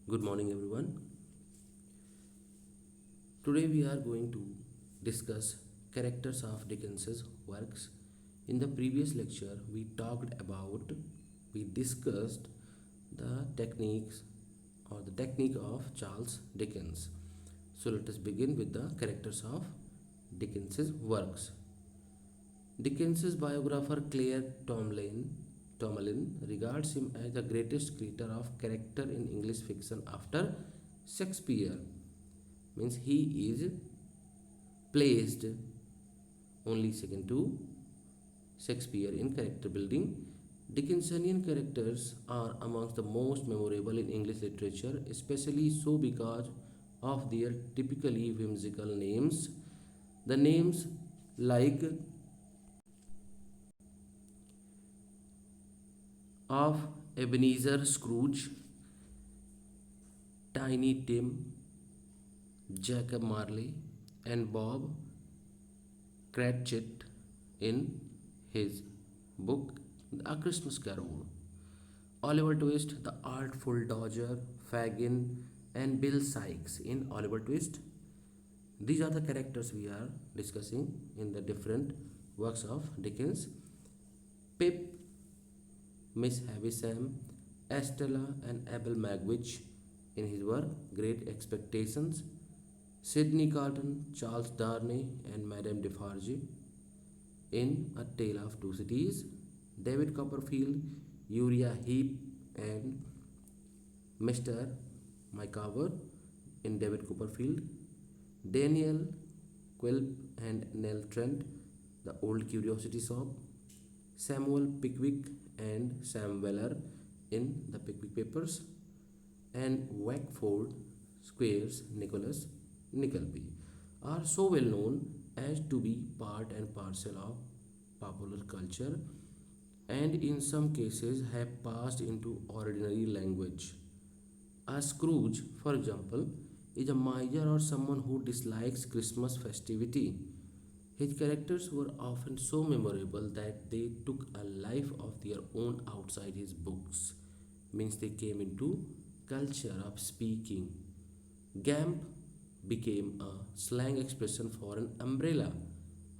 Good morning, everyone. Today we are going to discuss characters of Dickens's works. In the previous lecture, we discussed the techniques or the technique of Charles Dickens. So let us begin with the characters of Dickens's works. Dickens's biographer Claire Tomalin regards him as the greatest creator of character in English fiction after Shakespeare. Means he is placed only second to Shakespeare in character building. Dickensian characters are amongst the most memorable in English literature, especially so because of their typically whimsical names. The names like of Ebenezer Scrooge, Tiny Tim, Jacob Marley, and Bob Cratchit in his book A Christmas Carol. Oliver Twist, the Artful Dodger, Fagin, and Bill Sikes in Oliver Twist. These are the characters we are discussing in the different works of Dickens. Pip, Miss Havisham, Estella, and Abel Magwitch in his work Great Expectations. Sidney Carton, Charles Darnay, and Madame Defarge in A Tale of Two Cities. David Copperfield, Uriah Heep, and Mr. Micawber in David Copperfield. Daniel Quilp and Nell Trent, The Old Curiosity Shop. Samuel Pickwick and Sam Weller in The Pickwick Papers. And Wackford Square's Nicholas Nickleby are so well known as to be part and parcel of popular culture and in some cases have passed into ordinary language. A Scrooge, for example, is a miser or someone who dislikes Christmas festivity. His characters were often so memorable that they took a life of their own outside his books, means they came into culture of speaking. Gamp became a slang expression for an umbrella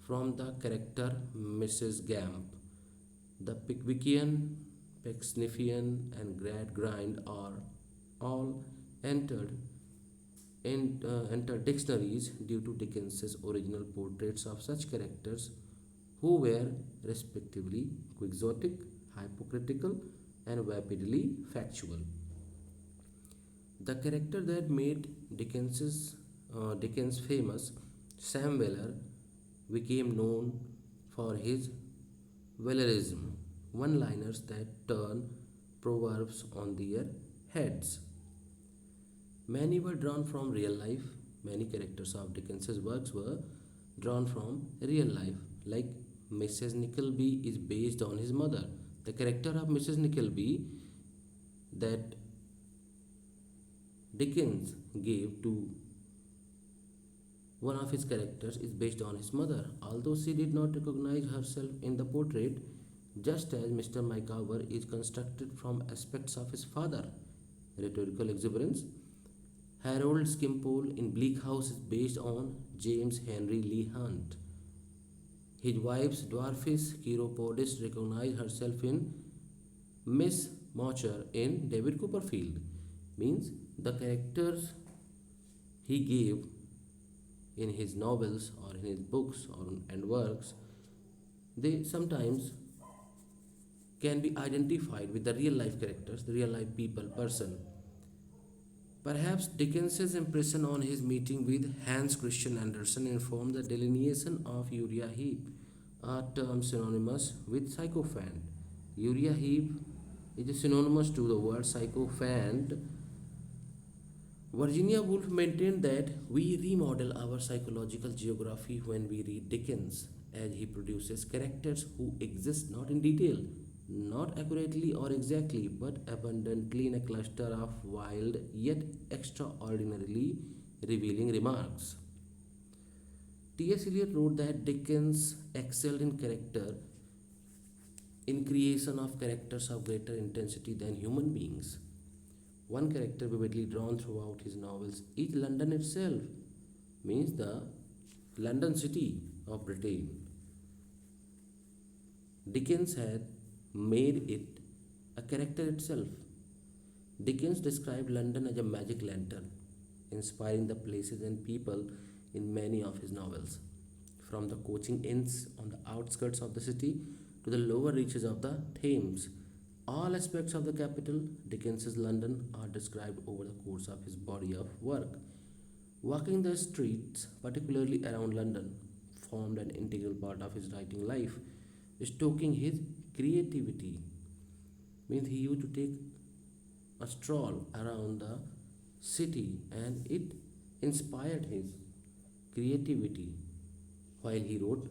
from the character Mrs. Gamp. The Pickwickian, Pecksniffian, and Gradgrind are all entered entered dictionaries due to Dickens's original portraits of such characters who were respectively quixotic, hypocritical, and vapidly factual. The character that made Dickens famous, Sam Weller, became known for his Wellerism, one-liners that turn proverbs on their heads. Many were drawn from real life. Many characters of Dickens's works were drawn from real life, like Mrs. Nickleby is based on his mother. The character of Mrs. Nickleby that Dickens gave to one of his characters is based on his mother, although she did not recognize herself in the portrait, just as Mr. Micawber is constructed from aspects of his father. Rhetorical exuberance. Harold Skimpole in Bleak House is based on James Henry Lee Hunt. His wife's dwarfish chiropodist recognized herself in Miss Moucher in David Copperfield. Means the characters he gave in his novels or in his books and works, they sometimes can be identified with the real life characters, the real life people, person. Perhaps Dickens's impression on his meeting with Hans Christian Andersen informed the delineation of Uriah Heep, a term synonymous with sycophant. Uriah Heep is synonymous to the word sycophant. Virginia Woolf maintained that we remodel our psychological geography when we read Dickens, as he produces characters who exist not in detail, not accurately or exactly, but abundantly in a cluster of wild yet extraordinarily revealing remarks. T.S. Eliot wrote that Dickens excelled in creation of characters of greater intensity than human beings. one character vividly drawn throughout his novels is London itself, means the London city of Britain. Dickens had made it a character itself. Dickens described London as a magic lantern, inspiring the places and people in many of his novels. From the coaching inns on the outskirts of the city to the lower reaches of the Thames, all aspects of the capital, Dickens's London, are described over the course of his body of work. Walking the streets, particularly around London, formed an integral part of his writing life, stoking his creativity. Means he used to take a stroll around the city and it inspired his creativity while he wrote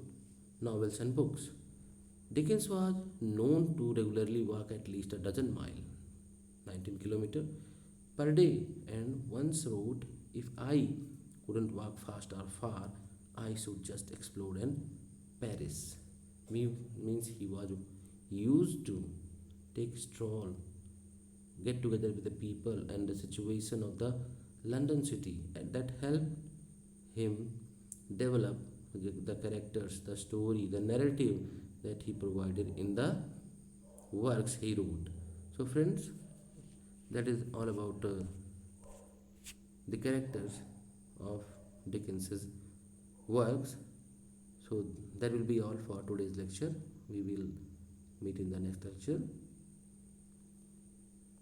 novels and books. Dickens was known to regularly walk at least a dozen miles, 19 kilometers per day, and once wrote, "If I couldn't walk fast or far, I should just explore in Paris." Means he was used to take stroll, get together with the people and the situation of the London city, and that helped him develop the characters, the story, the narrative that he provided in the works he wrote. So, friends, that is all about the characters of Dickens's works. So, that will be all for today's lecture. We will meet in the next lecture.